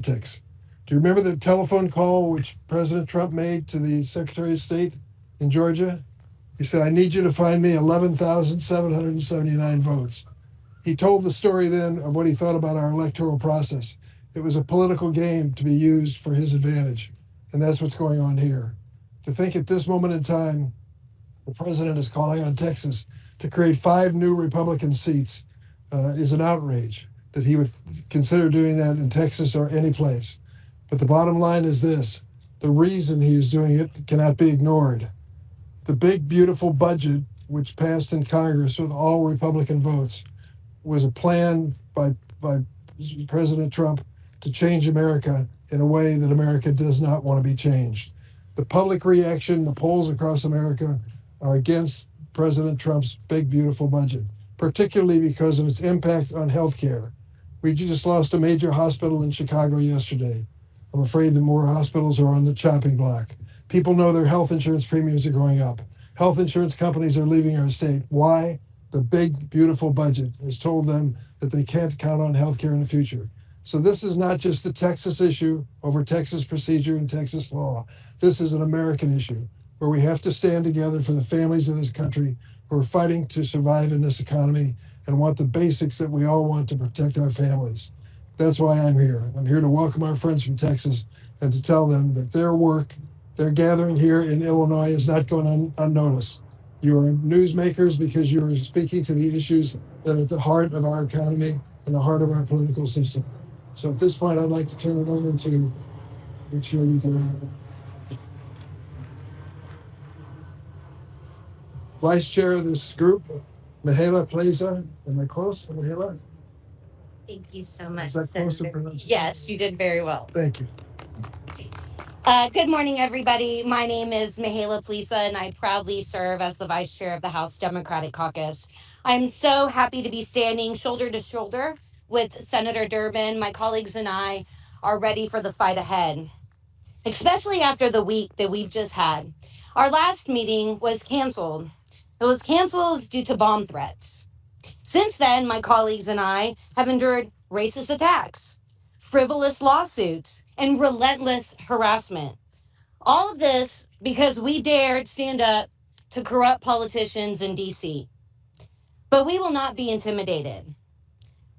politics. Do you remember the telephone call which President Trump made to the Secretary of State in Georgia? He said, I need you to find me 11,779 votes. He told the story then of what he thought about our electoral process. It was a political game to be used for his advantage. And that's what's going on here. To think at this moment in time, the president is calling on Texas to create 5 new Republican seats is an outrage that he would consider doing that in Texas or any place. But the bottom line is this: the reason he is doing it cannot be ignored. The big, beautiful budget, which passed in Congress with all Republican votes, was a plan by President Trump to change America in a way that America does not want to be changed. The public reaction, the polls across America are against President Trump's big, beautiful budget, particularly because of its impact on healthcare. We just lost a major hospital in Chicago yesterday. I'm afraid that more hospitals are on the chopping block. People know their health insurance premiums are going up. Health insurance companies are leaving our state. Why? The big, beautiful budget has told them that they can't count on healthcare in the future. So this is not just a Texas issue over Texas procedure and Texas law. This is an American issue where we have to stand together for the families of this country who are fighting to survive in this economy and want the basics that we all want to protect our families. That's why I'm here. I'm here to welcome our friends from Texas and to tell them that their work, their gathering here in Illinois is not going unnoticed. You are newsmakers because you are speaking to the issues that are at the heart of our economy and the heart of our political system. So at this point, I'd like to turn it over to, make sure you can, Vice Chair of this group, Mihaela Plaza. Am I close, Mihaela? Thank you so much, Is that close to Senator. pronunciation? Yes, you did very well. Thank you. Good morning, everybody. My name is Mihaela Plisa, and I proudly serve as the Vice Chair of the House Democratic Caucus. I'm so happy to be standing shoulder to shoulder with Senator Durbin. My colleagues and I are ready for the fight ahead, especially after the week that we've just had. Our last meeting was canceled. It was canceled due to bomb threats. Since then, my colleagues and I have endured racist attacks, frivolous lawsuits, and relentless harassment. All of this because we dared stand up to corrupt politicians in DC. But we will not be intimidated.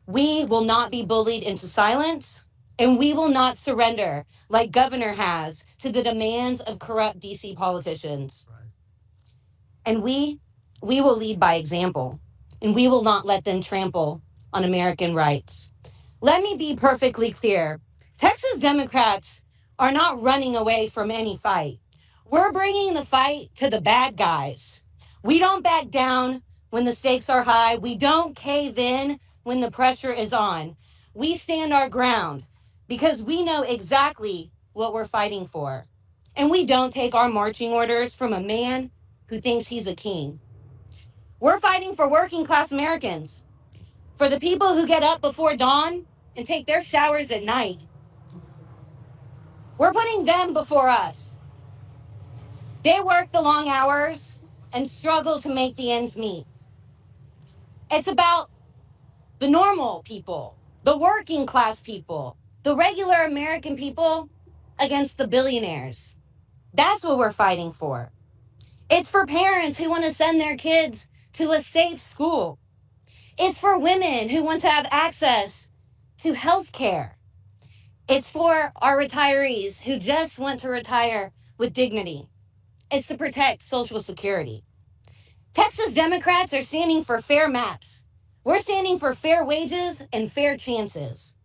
We will not be bullied into silence, and we will not surrender like Governor has to the demands of corrupt DC politicians. And we will lead by example, and we will not let them trample on American rights. Let me be perfectly clear. Texas Democrats are not running away from any fight. We're bringing the fight to the bad guys. We don't back down when the stakes are high. We don't cave in when the pressure is on. We stand our ground because we know exactly what we're fighting for. And we don't take our marching orders from a man who thinks he's a king. We're fighting for working class Americans, for the people who get up before dawn and take their showers at night. We're putting them before us. They work the long hours and struggle to make the ends meet. It's about the normal people, the working class people, the regular American people against the billionaires. That's what we're fighting for. It's for parents who want to send their kids to a safe school. It's for women who want to have access to health care. It's for our retirees who just want to retire with dignity. It's to protect Social Security. Texas Democrats are standing for fair maps. We're standing for fair wages and fair chances.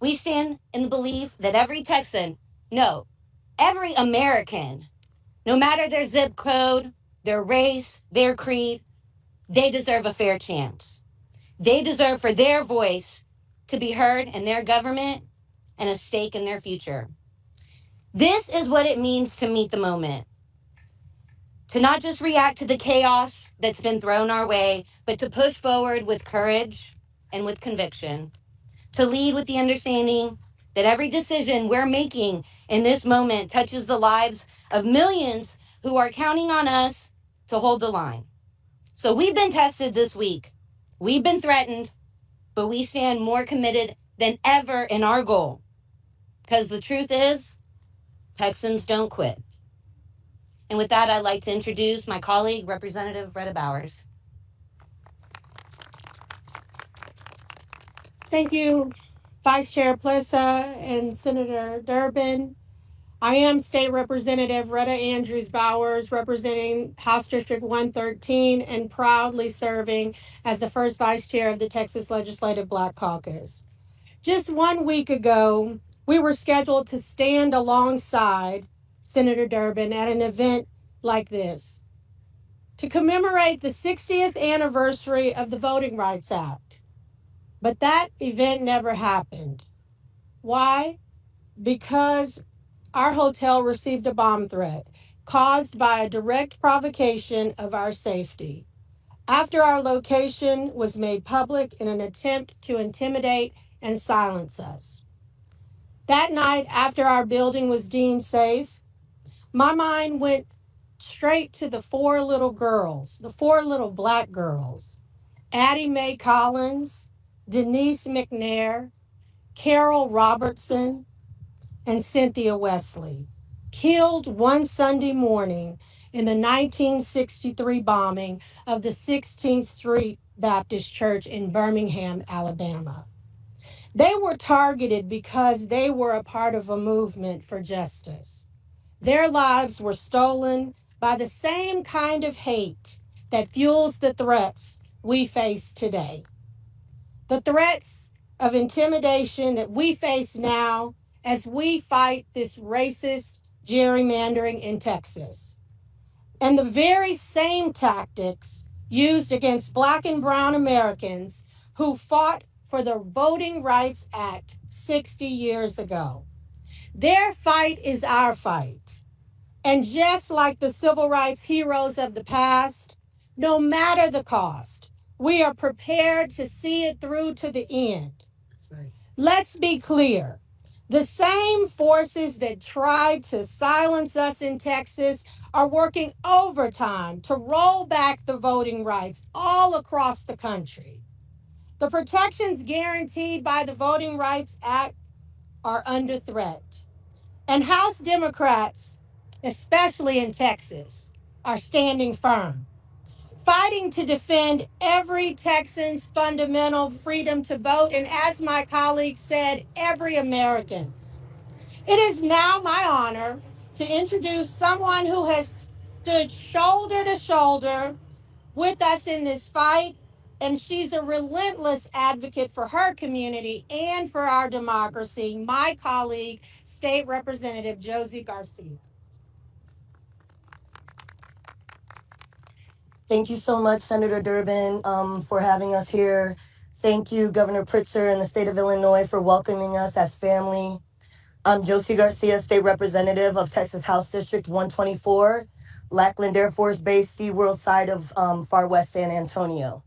We stand in the belief that every Texan, no, every American, no matter their zip code, their race, their creed, they deserve a fair chance. They deserve for their voice to be heard in their government and a stake in their future. This is what it means to meet the moment. To not just react to the chaos that's been thrown our way, but to push forward with courage and with conviction. To lead with the understanding that every decision we're making in this moment touches the lives of millions who are counting on us to hold the line. So we've been tested this week. We've been threatened, but we stand more committed than ever in our goal Because the truth is, Texans don't quit. And with that, I'd like to introduce my colleague, Representative Retta Bowers. Thank you, Vice Chair Plessa and Senator Durbin. I am State Representative Retta Andrews Bowers, representing House District 113 and proudly serving as the first Vice Chair of the Texas Legislative Black Caucus. Just 1 week ago, we were scheduled to stand alongside Senator Durbin at an event like this to commemorate the 60th anniversary of the Voting Rights Act. But that event never happened. Why? Because our hotel received a bomb threat caused by a direct provocation of our safety. After our location was made public in an attempt to intimidate and silence us. That night, after our building was deemed safe, my mind went straight to the four little girls, the four little black girls, Addie Mae Collins, Denise McNair, Carol Robertson, and Cynthia Wesley, killed one Sunday morning in the 1963 bombing of the 16th Street Baptist Church in Birmingham, Alabama. They were targeted because they were a part of a movement for justice. Their lives were stolen by the same kind of hate that fuels the threats we face today. The threats of intimidation that we face now as we fight this racist gerrymandering in Texas. And the very same tactics used against Black and Brown Americans who fought for the Voting Rights Act 60 years ago. Their fight is our fight. And just like the civil rights heroes of the past, no matter the cost, we are prepared to see it through to the end. Right. Let's be clear. The same forces that tried to silence us in Texas are working overtime to roll back the voting rights all across the country. The protections guaranteed by the Voting Rights Act are under threat. And House Democrats, especially in Texas, are standing firm, fighting to defend every Texan's fundamental freedom to vote, and as my colleague said, every American's. It is now my honor to introduce someone who has stood shoulder to shoulder with us in this fight, and she's a relentless advocate for her community and for our democracy, my colleague, State Representative Josie Garcia. Thank you so much, Senator Durbin, for having us here. Thank you, Governor Pritzker and the state of Illinois for welcoming us as family. I'm Josie Garcia, State Representative of Texas House District 124, Lackland Air Force Base, SeaWorld side of far west San Antonio.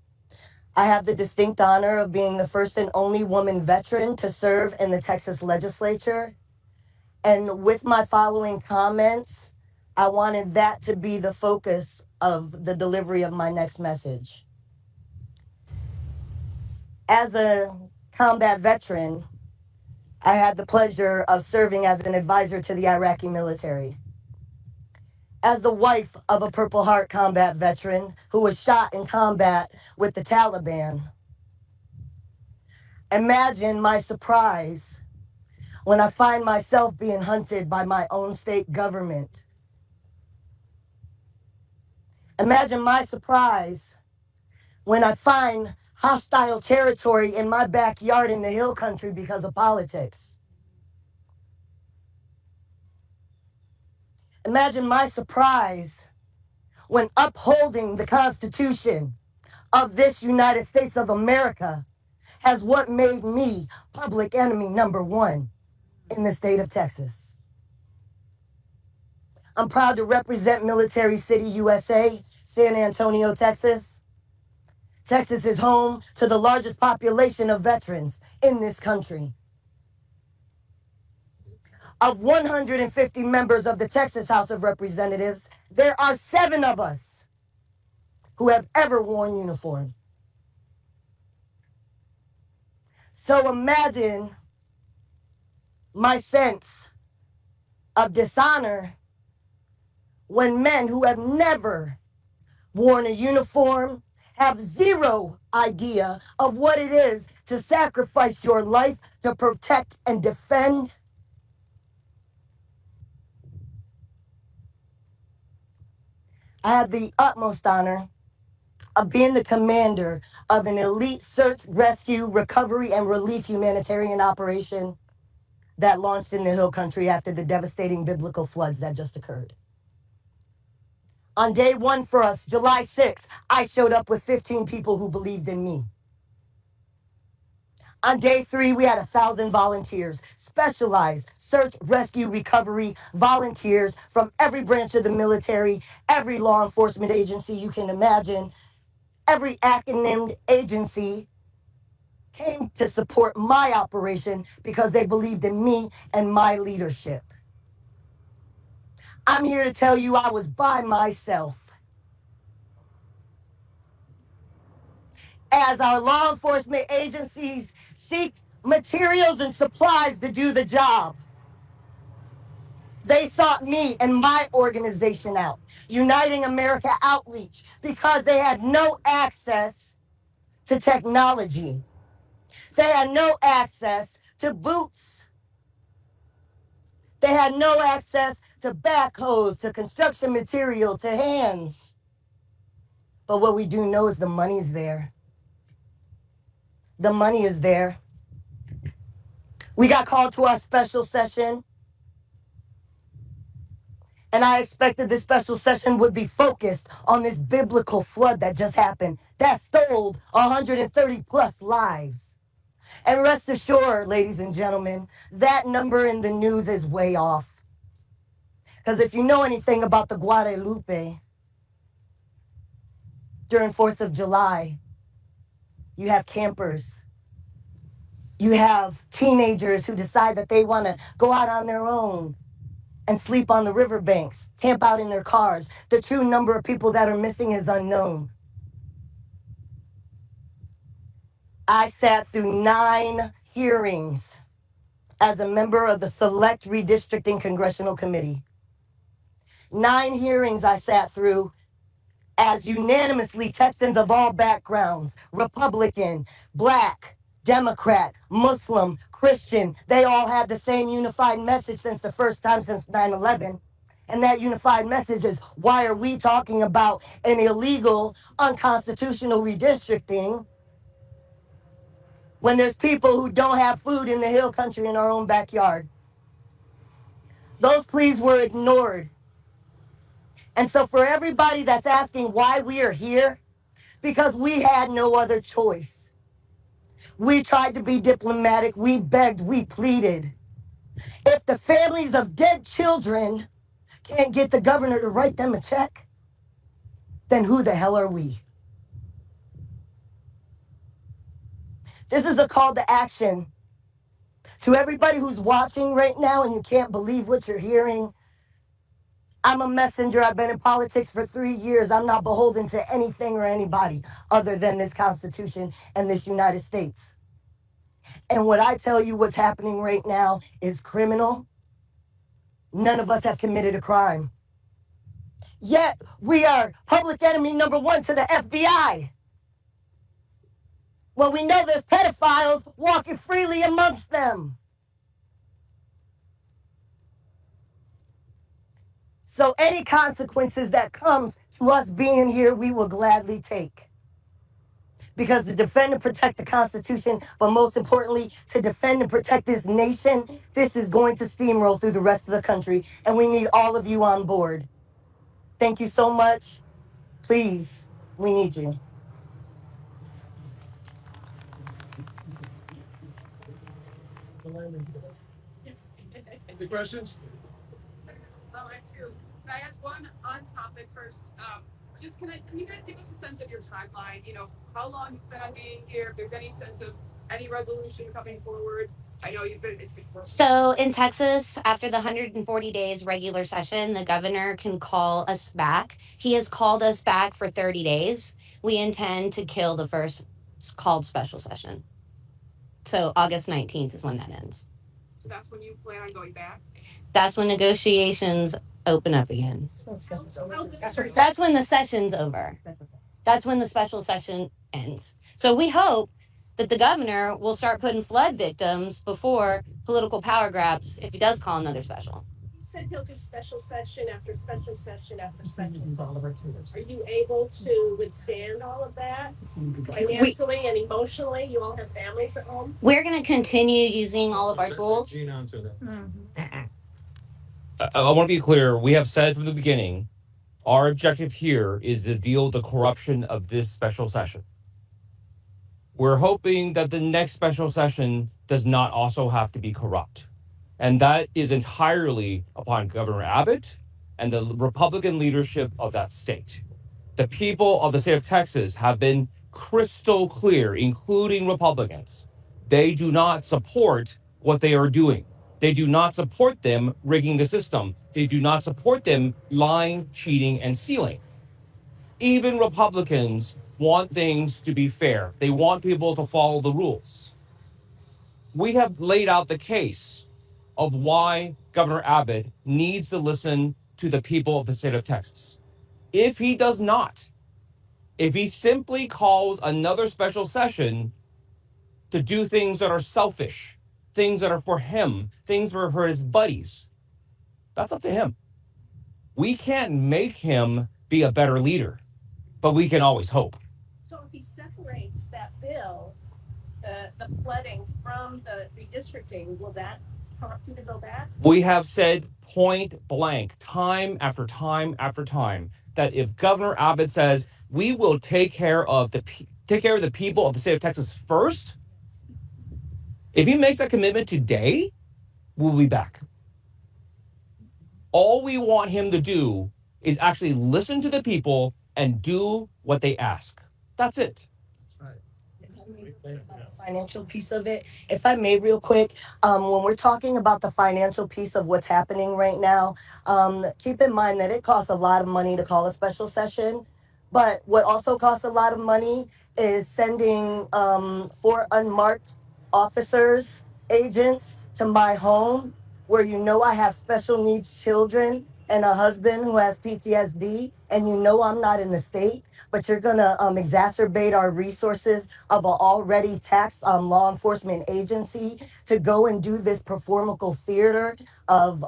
I have the distinct honor of being the first and only woman veteran to serve in the Texas legislature. And with my following comments, I wanted that to be the focus of the delivery of my next message. As a combat veteran, I had the pleasure of serving as an advisor to the Iraqi military. As the wife of a Purple Heart combat veteran who was shot in combat with the Taliban, imagine my surprise when I find myself being hunted by my own state government. Imagine my surprise when I find hostile territory in my backyard in the hill country because of politics. Imagine my surprise when upholding the Constitution of this United States of America has what made me public enemy number one in the state of Texas. I'm proud to represent Military City, USA, San Antonio, Texas. Texas is home to the largest population of veterans in this country. Of 150 members of the Texas House of Representatives, there are 7 of us who have ever worn uniform. So imagine my sense of dishonor when men who have never worn a uniform have zero idea of what it is to sacrifice your life to protect and defend. I had the utmost honor of being the commander of an elite search, rescue, recovery, and relief humanitarian operation that launched in the Hill Country after the devastating biblical floods that just occurred. On day one for us, July 6th, I showed up with 15 people who believed in me. On day three, we had 1,000 volunteers, specialized search, rescue, recovery volunteers from every branch of the military, every law enforcement agency you can imagine, every acronymed agency came to support my operation because they believed in me and my leadership. I'm here to tell you I was by myself. As our law enforcement agencies seek materials and supplies to do the job, they sought me and my organization out, Uniting America Outreach, because they had no access to technology. They had no access to boots. They had no access to backhoes, to construction material, to hands. But what we do know is the money's there. The money is there. We got called to our special session, and I expected this special session would be focused on this biblical flood that just happened that stole 130 plus lives. And rest assured, ladies and gentlemen, that number in the news is way off. Because if you know anything about the Guadalupe, during 4th of July, you have campers. You have teenagers who decide that they want to go out on their own and sleep on the riverbanks, camp out in their cars. The true number of people that are missing is unknown. I sat through 9 hearings as a member of the Select Redistricting Congressional Committee. 9 hearings I sat through as unanimously Texans of all backgrounds, Republican, Black, Democrat, Muslim, Christian, they all had the same unified message since the first time since 9/11. And that unified message is, why are we talking about an illegal, unconstitutional redistricting when there's people who don't have food in the Hill Country in our own backyard? Those pleas were ignored. And so for everybody that's asking why we are here, because we had no other choice. We tried to be diplomatic, we begged, we pleaded. If the families of dead children can't get the governor to write them a check, then who the hell are we? This is a call to action to everybody who's watching right now and you can't believe what you're hearing. I'm a messenger. I've been in politics for 3 years. I'm not beholden to anything or anybody other than this Constitution and this United States. And what I tell you what's happening right now is criminal. None of us have committed a crime. Yet we are public enemy number 1 to the FBI. Well, we know there's pedophiles walking freely amongst them. So any consequences that comes to us being here, we will gladly take. Because to defend and protect the Constitution, but most importantly, to defend and protect this nation, this is going to steamroll through the rest of the country, and we need all of you on board. Thank you so much. Please, we need you. Any questions? Oh, I have two. Can I ask one on topic first? Can you guys give us a sense of your timeline? You know, how long you've been on being here? If there's any sense of any resolution coming forward? I know it's been. So in Texas, after the 140 days regular session, the governor can call us back. He has called us back for 30 days. We intend to kill the first called special session. So August 19th is when that ends. So that's when you plan on going back? That's when negotiations open up again. That's when the session's over. That's when the special session ends. So we hope that the governor will start putting flood victims before political power grabs if he does call another special. He said he'll do special session after special session after special session. Are you able to withstand all of that financially and emotionally? You all have families at home. We're going to continue using all of our tools. I want to be clear. We have said from the beginning, our objective here is to deal with the corruption of this special session. We're hoping that the next special session does not also have to be corrupt. And that is entirely upon Governor Abbott and the Republican leadership of that state. The people of the state of Texas have been crystal clear, including Republicans. They do not support what they are doing. They do not support them rigging the system. They do not support them lying, cheating, and stealing. Even Republicans want things to be fair. They want people to follow the rules. We have laid out the case of why Governor Abbott needs to listen to the people of the state of Texas. If he does not, if he simply calls another special session to do things that are selfish, things that are for him, things that are for his buddies, that's up to him. We can't make him be a better leader, but we can always hope. So if he separates that bill, the flooding from the redistricting, will that prompt you to go back? We have said point blank, time after time after time, that if Governor Abbott says we will take care of the people of the state of Texas first, if he makes that commitment today, we'll be back. All we want him to do is actually listen to the people and do what they ask. That's it. Financial piece of it, if I may, real quick, when we're talking about the financial piece of what's happening right now, keep in mind that it costs a lot of money to call a special session. But what also costs a lot of money is sending 4 unmarked officers, agents to my home, where you know I have special needs children and a husband who has PTSD, and you know I'm not in the state, but you're gonna exacerbate our resources of an already taxed law enforcement agency to go and do this performable theater of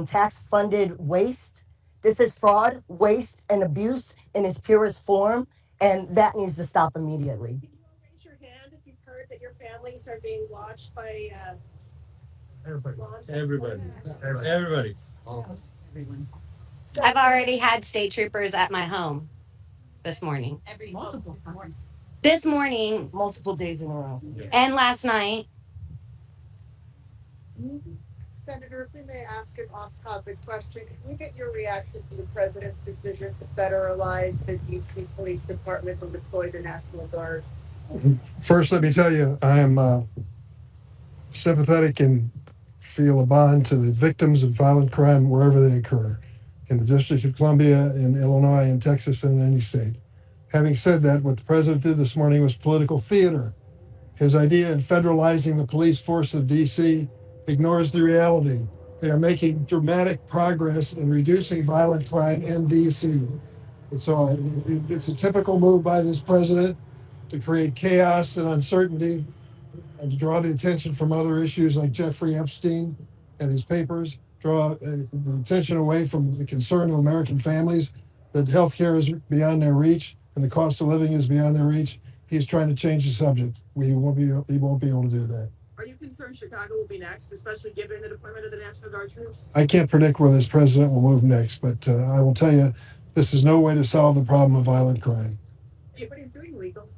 tax-funded waste. This is fraud, waste, and abuse in its purest form, and that needs to stop immediately. Can you all raise your hand if you've heard that your families are being watched by Everybody. I've already had state troopers at my home this morning. This morning Multiple days in a row. and last night. Senator, if we may ask an off-topic question, can we get your reaction to the president's decision to federalize the DC Police Department and deploy the National Guard? First, let me tell you, I am sympathetic and feel a bond to the victims of violent crime wherever they occur, in the District of Columbia, in Illinois, in Texas, and in any state. Having said that, what the president did this morning was political theater. His idea in federalizing the police force of DC ignores the reality. They are making dramatic progress in reducing violent crime in DC. And so it's a typical move by this president to create chaos and uncertainty and to draw the attention from other issues like Jeffrey Epstein and his papers, draw the attention away from the concern of American families that healthcare is beyond their reach and the cost of living is beyond their reach. He's trying to change the subject. He won't be able to do that. Are you concerned Chicago will be next, especially given the deployment of the National Guard troops? I can't predict where this president will move next, but I will tell you, this is no way to solve the problem of violent crime. Yeah, but he's doing legal.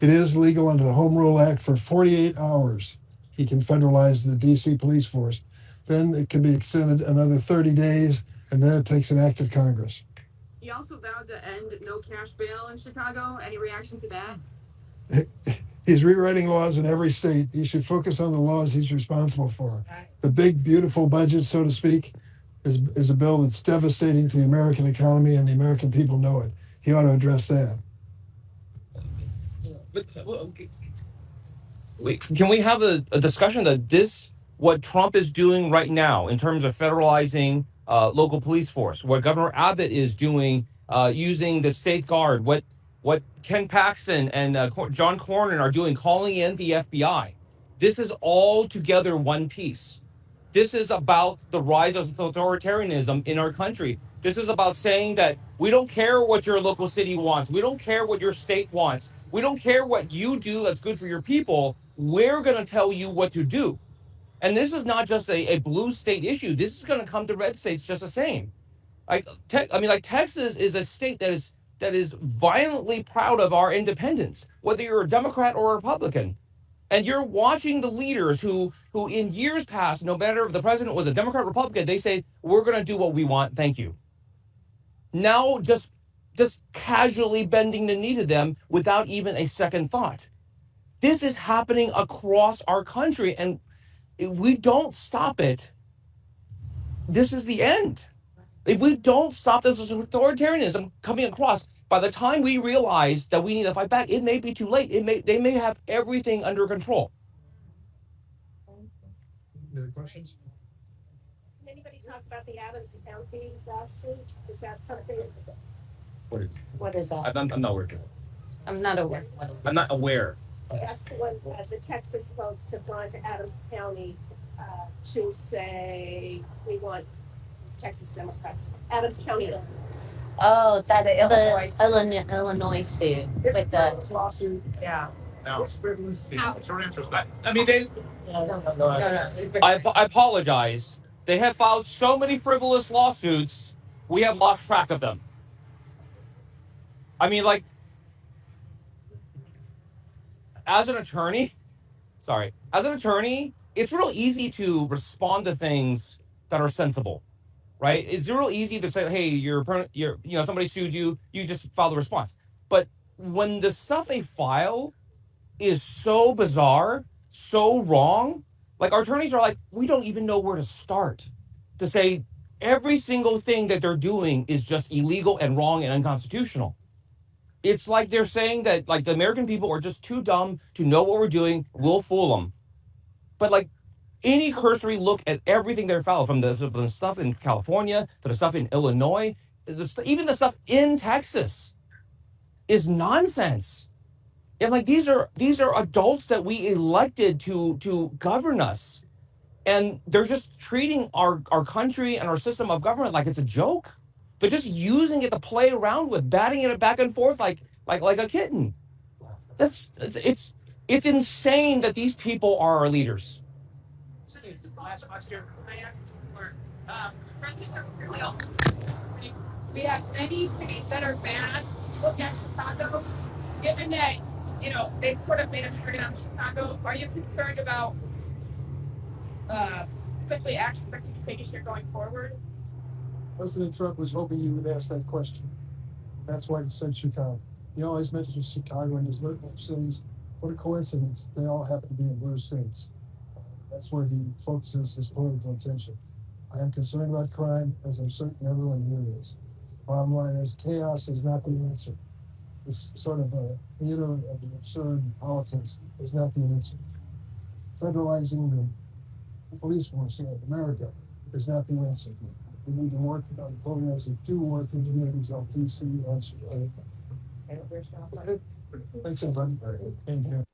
It is legal under the Home Rule Act for 48 hours. He can federalize the DC police force. Then it can be extended another 30 days, and then it takes an act of Congress. He also vowed to end no cash bail in Chicago. Any reaction to that? He's rewriting laws in every state. He should focus on the laws he's responsible for. The big, beautiful budget, so to speak, is a bill that's devastating to the American economy, and the American people know it. He ought to address that. Can we have a discussion that this what Trump is doing right now in terms of federalizing local police force, what Governor Abbott is doing using the state guard, what Ken Paxton and John Cornyn are doing, calling in the FBI. This is all together one piece. This is about the rise of authoritarianism in our country. This is about saying that we don't care what your local city wants. We don't care what your state wants. We don't care what you do that's good for your people. We're going to tell you what to do. And this is not just a blue state issue. This is going to come to red states just the same. Like Texas is a state that is violently proud of our independence, whether you're a Democrat or a Republican. And you're watching the leaders who in years past, no matter if the president was a Democrat or Republican, they say, we're going to do what we want. Thank you. Now just casually bending the knee to them without even a second thought. This is happening across our country. And if we don't stop it, this is the end. If we don't stop this authoritarianism coming across, by the time we realize that we need to fight back, it may be too late. They may have everything under control. Any other questions? Can anybody talk about the Adams County lawsuit? Is that something? What is that? I'm not aware. I'm not aware. I'm not aware. That's the one, the Texas folks have gone to Adams County to say, we want these Texas Democrats, Adams County. Oh, that's The Illinois suit with the lawsuit. Yeah. No, it's frivolous. Short answer is that. I mean, they. no. I apologize. They have filed so many frivolous lawsuits, we have lost track of them. I mean, like, as an attorney, it's real easy to respond to things that are sensible, right? It's real easy to say, hey, somebody sued you, you just file the response. But when the stuff they file is so bizarre, so wrong, like our attorneys are like, we don't even know where to start to say every single thing that they're doing is just illegal and wrong and unconstitutional. It's like they're saying that like the American people are just too dumb to know what we're doing. We'll fool them. But like any cursory look at everything they're filed, from the stuff in California to the stuff in Illinois, even the stuff in Texas, is nonsense. And like these are adults that we elected to govern us, and they're just treating our country and our system of government like it's a joke. They're just using it to play around with, batting it back and forth like a kitten. It's insane that these people are our leaders. Last question. I asked for President Trump really also. We have many cities that are bad. Look at Chicago. Given that, they've sort of made a target on Chicago, are you concerned about essentially actions that can be taken here going forward? President Trump was hoping you would ask that question. That's why he said Chicago. He always mentions Chicago in his list of cities. What a coincidence. They all happen to be in blue states. That's where he focuses his political attention. I am concerned about crime, as I'm certain everyone here is. Bottom line is, chaos is not the answer. This sort of a theater of the absurd politics is not the answer. Federalizing the police force of America is not the answer. We need to work on programs that do work in communities like DC and Chicago. Thanks, everybody. Thank you.